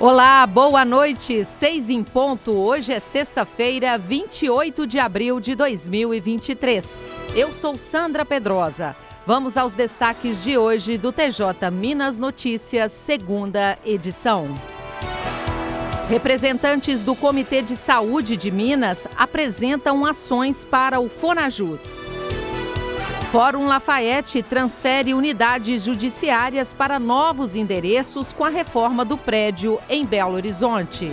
Olá, boa noite, 6 em ponto. Hoje é sexta-feira, 28 de abril de 2023. Eu sou Sandra Pedrosa. Vamos aos destaques de hoje do TJ Minas Notícias, segunda edição. Representantes do Comitê de Saúde de Minas apresentam ações para o Fonajus. Fórum Lafayette transfere unidades judiciárias para novos endereços com a reforma do prédio em Belo Horizonte.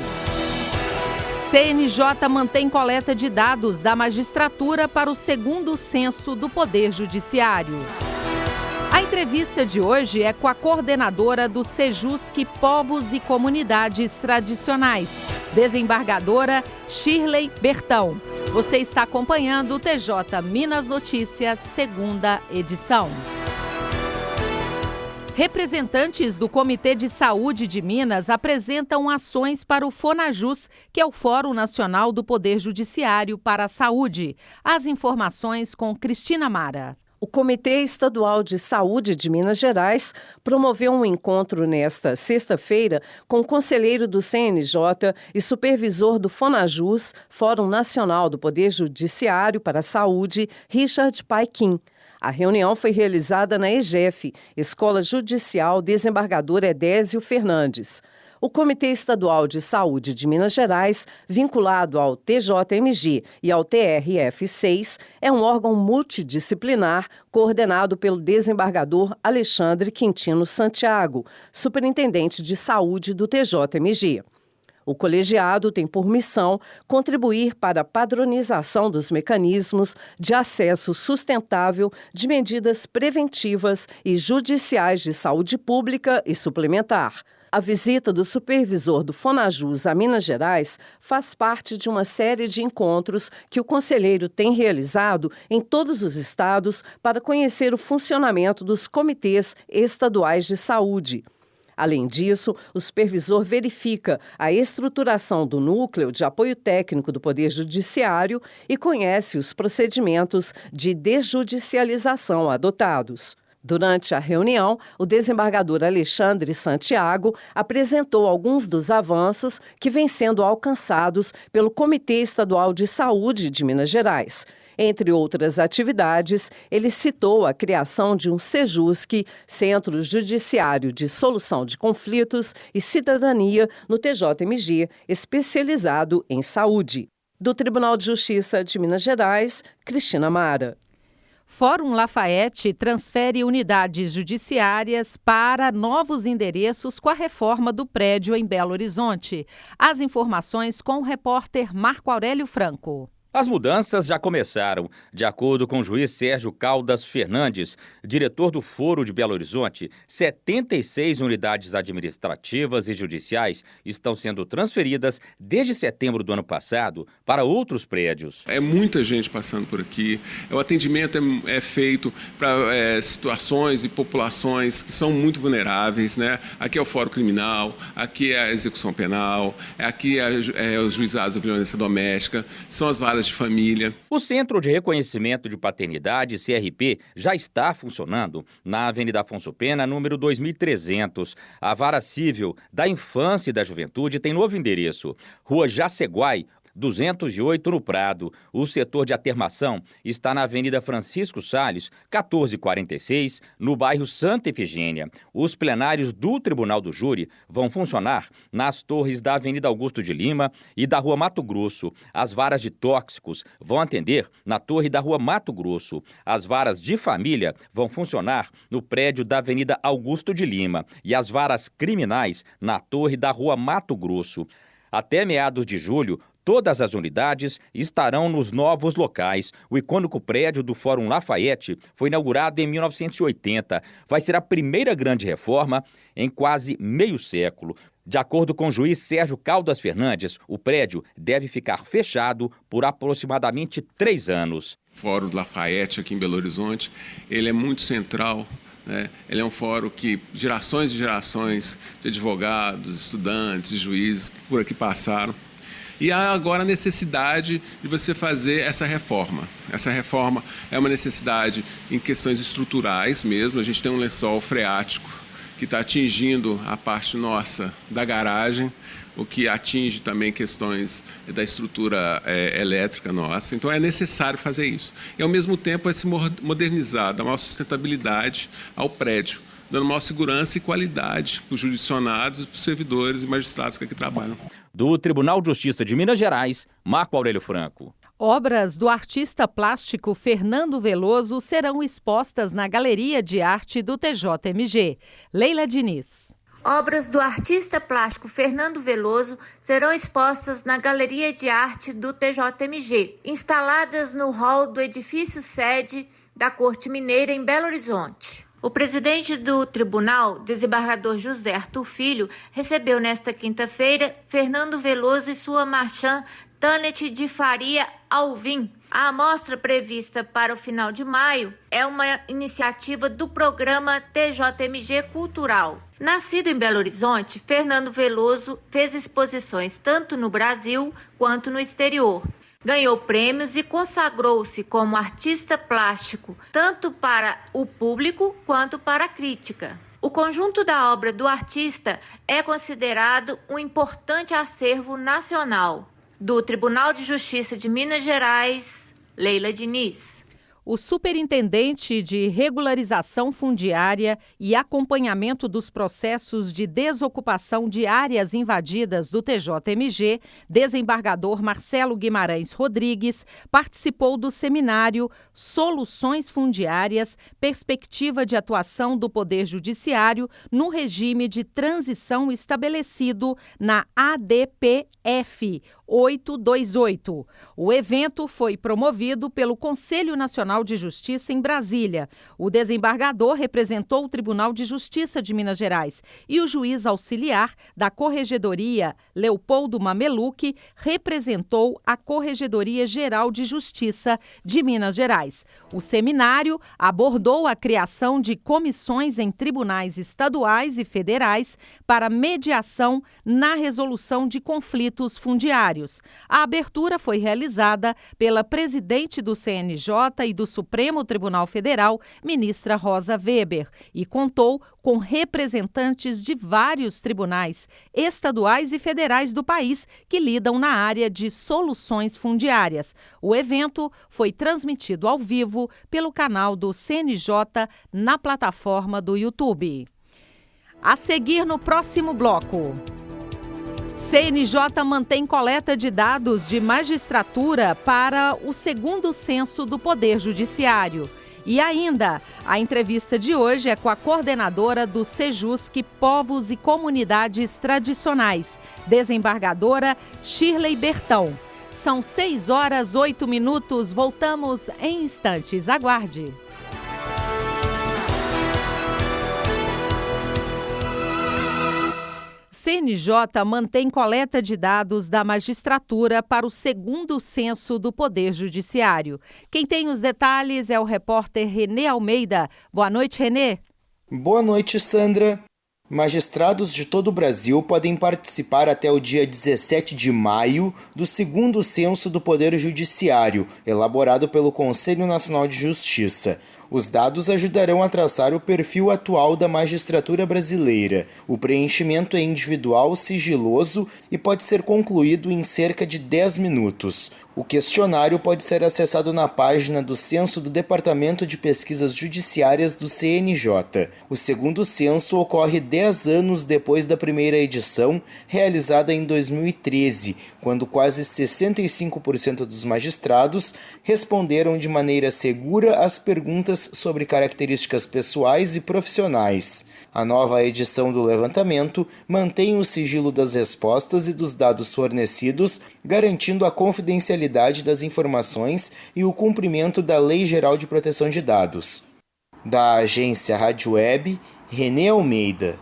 CNJ mantém coleta de dados da magistratura para o segundo censo do Poder Judiciário. A entrevista de hoje é com a coordenadora do Sejusc Povos e Comunidades Tradicionais, desembargadora Shirley Bertão. Você está acompanhando o TJ Minas Notícias, segunda edição. Representantes do Comitê de Saúde de Minas apresentam ações para o Fonajus, que é o Fórum Nacional do Poder Judiciário para a Saúde. As informações com Cristina Mara. O Comitê Estadual de Saúde de Minas Gerais promoveu um encontro nesta sexta-feira com o conselheiro do CNJ e supervisor do Fonajus, Fórum Nacional do Poder Judiciário para a Saúde, Richard Paikin. A reunião foi realizada na EGEF, Escola Judicial Desembargador Edésio Fernandes. O Comitê Estadual de Saúde de Minas Gerais, vinculado ao TJMG e ao TRF6, é um órgão multidisciplinar coordenado pelo desembargador Alexandre Quintino Santiago, superintendente de saúde do TJMG. O colegiado tem por missão contribuir para a padronização dos mecanismos de acesso sustentável de medidas preventivas e judiciais de saúde pública e suplementar. A visita do supervisor do Fonajus a Minas Gerais faz parte de uma série de encontros que o conselheiro tem realizado em todos os estados para conhecer o funcionamento dos comitês estaduais de saúde. Além disso, o supervisor verifica a estruturação do núcleo de apoio técnico do Poder Judiciário e conhece os procedimentos de desjudicialização adotados. Durante a reunião, o desembargador Alexandre Santiago apresentou alguns dos avanços que vêm sendo alcançados pelo Comitê Estadual de Saúde de Minas Gerais. Entre outras atividades, ele citou a criação de um Sejusc, Centro Judiciário de Solução de Conflitos e Cidadania, no TJMG, especializado em saúde. Do Tribunal de Justiça de Minas Gerais, Cristina Mara. Fórum Lafayette transfere unidades judiciárias para novos endereços com a reforma do prédio em Belo Horizonte. As informações com o repórter Marco Aurélio Franco. As mudanças já começaram. De acordo com o juiz Sérgio Caldas Fernandes, diretor do Foro de Belo Horizonte, 76 unidades administrativas e judiciais estão sendo transferidas desde setembro do ano passado para outros prédios. É muita gente passando por aqui. O atendimento é feito para situações e populações que são muito vulneráveis, né? Aqui é o Fórum Criminal, aqui é a execução penal, aqui é os juizados da violência doméstica, são as varas de família. O Centro de Reconhecimento de Paternidade, CRP, já está funcionando na Avenida Afonso Pena, número 2300. A Vara Civil da Infância e da Juventude tem novo endereço, Rua Jaceguai, 208 no Prado. O setor de atermação está na Avenida Francisco Salles, 1446, no bairro Santa Efigênia. Os plenários do Tribunal do Júri vão funcionar nas torres da Avenida Augusto de Lima e da Rua Mato Grosso. As varas de tóxicos vão atender na torre da Rua Mato Grosso. As varas de família vão funcionar no prédio da Avenida Augusto de Lima e as varas criminais na torre da Rua Mato Grosso. Até meados de julho, todas as unidades estarão nos novos locais. O icônico prédio do Fórum Lafayette foi inaugurado em 1980. Vai ser a primeira grande reforma em quase meio século. De acordo com o juiz Sérgio Caldas Fernandes, o prédio deve ficar fechado por aproximadamente 3 anos. O Fórum Lafayette aqui em Belo Horizonte, ele é muito central. Ele é um fórum que gerações e gerações de advogados, estudantes, juízes por aqui passaram. E há agora a necessidade de você fazer essa reforma. Essa reforma é uma necessidade em questões estruturais mesmo. A gente tem um lençol freático que está atingindo a parte nossa da garagem, o que atinge também questões da estrutura elétrica nossa. Então é necessário fazer isso. E ao mesmo tempo é se modernizar, dar maior sustentabilidade ao prédio, dando maior segurança e qualidade para os jurisdicionados, para os servidores e magistrados que aqui trabalham. Do Tribunal de Justiça de Minas Gerais, Marco Aurélio Franco. Obras do artista plástico Fernando Veloso serão expostas na Galeria de Arte do TJMG. Leila Diniz. Obras do artista plástico Fernando Veloso serão expostas na Galeria de Arte do TJMG, instaladas no hall do edifício sede da Corte Mineira em Belo Horizonte. O presidente do tribunal, desembargador José Arthur Filho, recebeu nesta quinta-feira Fernando Veloso e sua marchand Tanete de Faria Alvim. A amostra prevista para o final de maio é uma iniciativa do programa TJMG Cultural. Nascido em Belo Horizonte, Fernando Veloso fez exposições tanto no Brasil quanto no exterior. Ganhou prêmios e consagrou-se como artista plástico, tanto para o público quanto para a crítica. O conjunto da obra do artista é considerado um importante acervo nacional. Do Tribunal de Justiça de Minas Gerais, Leila Diniz. O superintendente de regularização fundiária e acompanhamento dos processos de desocupação de áreas invadidas do TJMG, desembargador Marcelo Guimarães Rodrigues, participou do seminário Soluções Fundiárias, Perspectiva de Atuação do Poder Judiciário no regime de transição estabelecido na ADPF 828. O evento foi promovido pelo Conselho Nacional de Justiça em Brasília. O desembargador representou o Tribunal de Justiça de Minas Gerais e o juiz auxiliar da Corregedoria, Leopoldo Mameluque, representou a Corregedoria Geral de Justiça de Minas Gerais. O seminário abordou a criação de comissões em tribunais estaduais e federais para mediação na resolução de conflitos fundiários. A abertura foi realizada pela presidente do CNJ e do Supremo Tribunal Federal, ministra Rosa Weber, e contou com representantes de vários tribunais estaduais e federais do país que lidam na área de soluções fundiárias. O evento foi transmitido ao vivo pelo canal do CNJ na plataforma do YouTube. A seguir no próximo bloco. CNJ mantém coleta de dados de magistratura para o segundo censo do Poder Judiciário. E ainda, a entrevista de hoje é com a coordenadora do SEJUSC Povos e Comunidades Tradicionais, desembargadora Shirley Bertão. São 6h08. Voltamos em instantes. Aguarde. CNJ mantém coleta de dados da magistratura para o segundo censo do Poder Judiciário. Quem tem os detalhes é o repórter Renê Almeida. Boa noite, Renê. Boa noite, Sandra. Magistrados de todo o Brasil podem participar até o dia 17 de maio do segundo censo do Poder Judiciário, elaborado pelo Conselho Nacional de Justiça. Os dados ajudarão a traçar o perfil atual da magistratura brasileira. O preenchimento é individual, sigiloso e pode ser concluído em cerca de 10 minutos. O questionário pode ser acessado na página do Censo do Departamento de Pesquisas Judiciárias do CNJ. O segundo censo ocorre 10 anos depois da primeira edição, realizada em 2013, quando quase 65% dos magistrados responderam de maneira segura às perguntas sobre características pessoais e profissionais. A nova edição do levantamento mantém o sigilo das respostas e dos dados fornecidos, garantindo a confidencialidade das informações e o cumprimento da Lei Geral de Proteção de Dados. Da agência Rádio Web, Renê Almeida.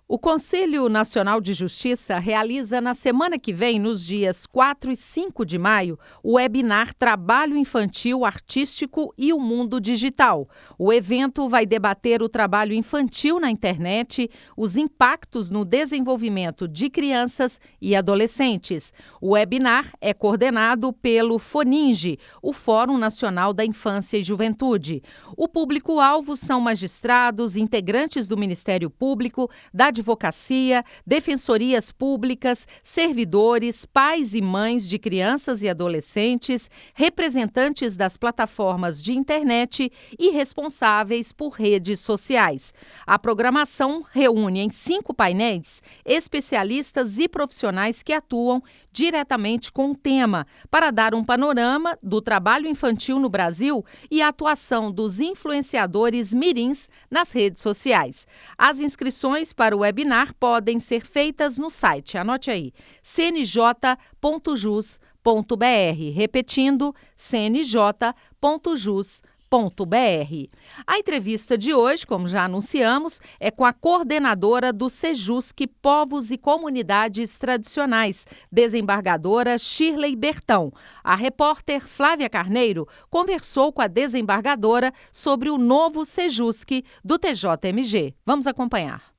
O Conselho Nacional de Justiça realiza na semana que vem, nos dias 4 e 5 de maio, o webinar Trabalho Infantil, Artístico e o Mundo Digital. O evento vai debater o trabalho infantil na internet, os impactos no desenvolvimento de crianças e adolescentes. O webinar é coordenado pelo FONINGE, o Fórum Nacional da Infância e Juventude. O público-alvo são magistrados, integrantes do Ministério Público, da advocacia, defensorias públicas, servidores, pais e mães de crianças e adolescentes, representantes das plataformas de internet e responsáveis por redes sociais. A programação reúne em 5 painéis especialistas e profissionais que atuam diretamente com o tema, para dar um panorama do trabalho infantil no Brasil e a atuação dos influenciadores mirins nas redes sociais. As inscrições para o webinar podem ser feitas no site, anote aí, cnj.jus.br, repetindo, cnj.jus.br. A entrevista de hoje, como já anunciamos, é com a coordenadora do SEJUSC Povos e Comunidades Tradicionais, desembargadora Shirley Bertão. A repórter Flávia Carneiro conversou com a desembargadora sobre o novo SEJUSC do TJMG. Vamos acompanhar.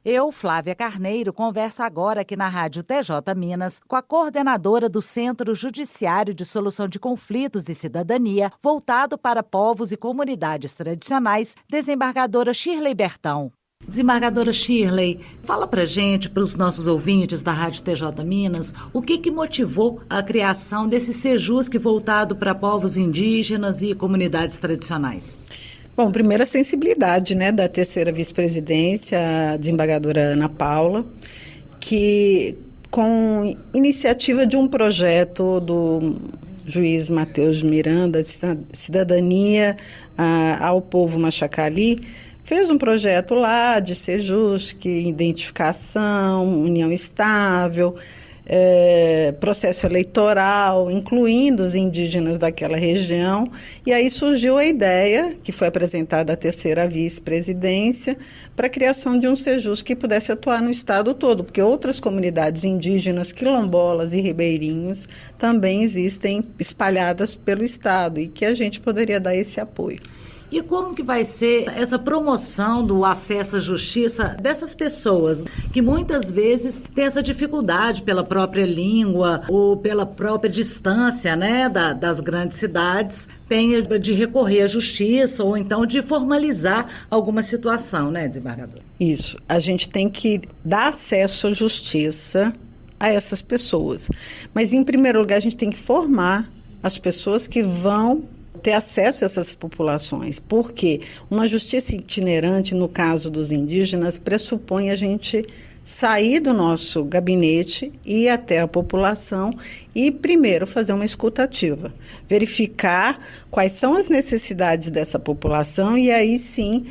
Eu, Flávia Carneiro, converso agora aqui na Rádio TJ Minas com a coordenadora do Centro Judiciário de Solução de Conflitos e Cidadania, voltado para povos e comunidades tradicionais, desembargadora Shirley Bertão. Desembargadora Shirley, fala pra gente, para os nossos ouvintes da Rádio TJ Minas, o que motivou a criação desse SEJUSC voltado para povos indígenas e comunidades tradicionais? Bom, primeiro a sensibilidade, da terceira vice-presidência, a desembargadora Ana Paula, que com iniciativa de um projeto do juiz Matheus Miranda, de cidadania ao povo Machacali, fez um projeto lá de SEJUSC, identificação, união estável, processo eleitoral, incluindo os indígenas daquela região, e aí surgiu a ideia, que foi apresentada à terceira vice-presidência, para a criação de um SEJUSC que pudesse atuar no estado todo, porque outras comunidades indígenas, quilombolas e ribeirinhos também existem espalhadas pelo estado e que a gente poderia dar esse apoio. E como que vai ser essa promoção do acesso à justiça dessas pessoas que muitas vezes têm essa dificuldade pela própria língua ou pela própria distância, das grandes cidades, tem de recorrer à justiça ou então de formalizar alguma situação, desembargador? Isso, a gente tem que dar acesso à justiça a essas pessoas. Mas, em primeiro lugar, a gente tem que formar as pessoas que vão ter acesso a essas populações, porque uma justiça itinerante, no caso dos indígenas, pressupõe a gente sair do nosso gabinete, ir até a população e, primeiro, fazer uma escutativa, verificar quais são as necessidades dessa população e, aí sim,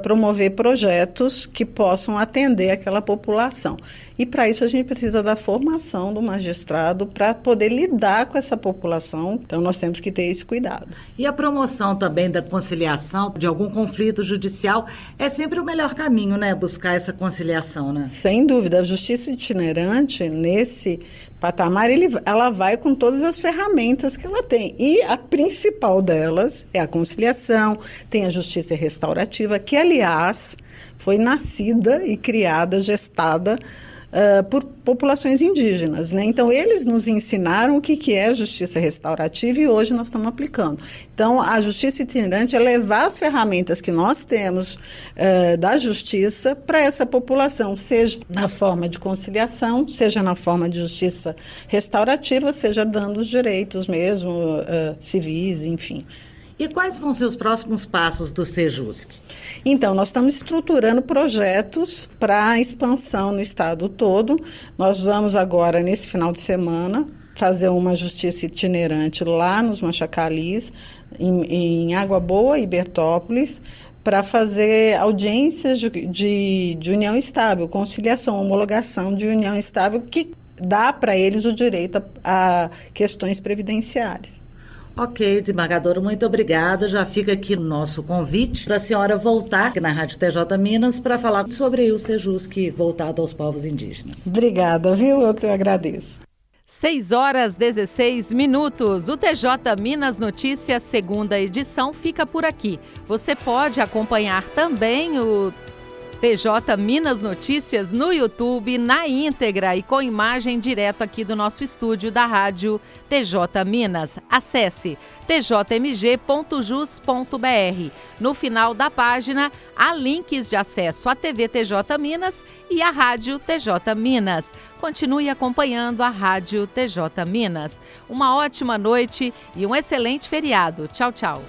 promover projetos que possam atender aquela população. E, para isso, a gente precisa da formação do magistrado para poder lidar com essa população. Então, nós temos que ter esse cuidado. E a promoção também da conciliação de algum conflito judicial é sempre o melhor caminho, buscar essa conciliação, Sem dúvida. A justiça itinerante, nesse patamar, ela vai com todas as ferramentas que ela tem. E a principal delas é a conciliação, tem a justiça restaurativa, que, aliás, foi nascida e criada, gestada por populações indígenas, Então, eles nos ensinaram o que é a justiça restaurativa e hoje nós estamos aplicando. Então, a justiça itinerante é levar as ferramentas que nós temos da justiça para essa população, seja na forma de conciliação, seja na forma de justiça restaurativa, seja dando os direitos mesmo, civis, enfim. E quais vão ser os próximos passos do SEJUSC? Então, nós estamos estruturando projetos para expansão no estado todo. Nós vamos agora, nesse final de semana, fazer uma justiça itinerante lá nos Machacalis, em Água Boa e Bertópolis, para fazer audiências de união estável, conciliação, homologação de união estável, que dá para eles o direito a questões previdenciárias. Ok, desembargadora, muito obrigada. Já fica aqui o nosso convite para a senhora voltar aqui na Rádio TJ Minas para falar sobre o Sejusc voltado aos povos indígenas. Obrigada, viu? Eu que agradeço. 6h16. O TJ Minas Notícias, segunda edição, fica por aqui. Você pode acompanhar também o TJ Minas Notícias no YouTube, na íntegra e com imagem direto aqui do nosso estúdio da Rádio TJ Minas. Acesse tjmg.jus.br. No final da página, há links de acesso à TV TJ Minas e à Rádio TJ Minas. Continue acompanhando a Rádio TJ Minas. Uma ótima noite e um excelente feriado. Tchau, tchau.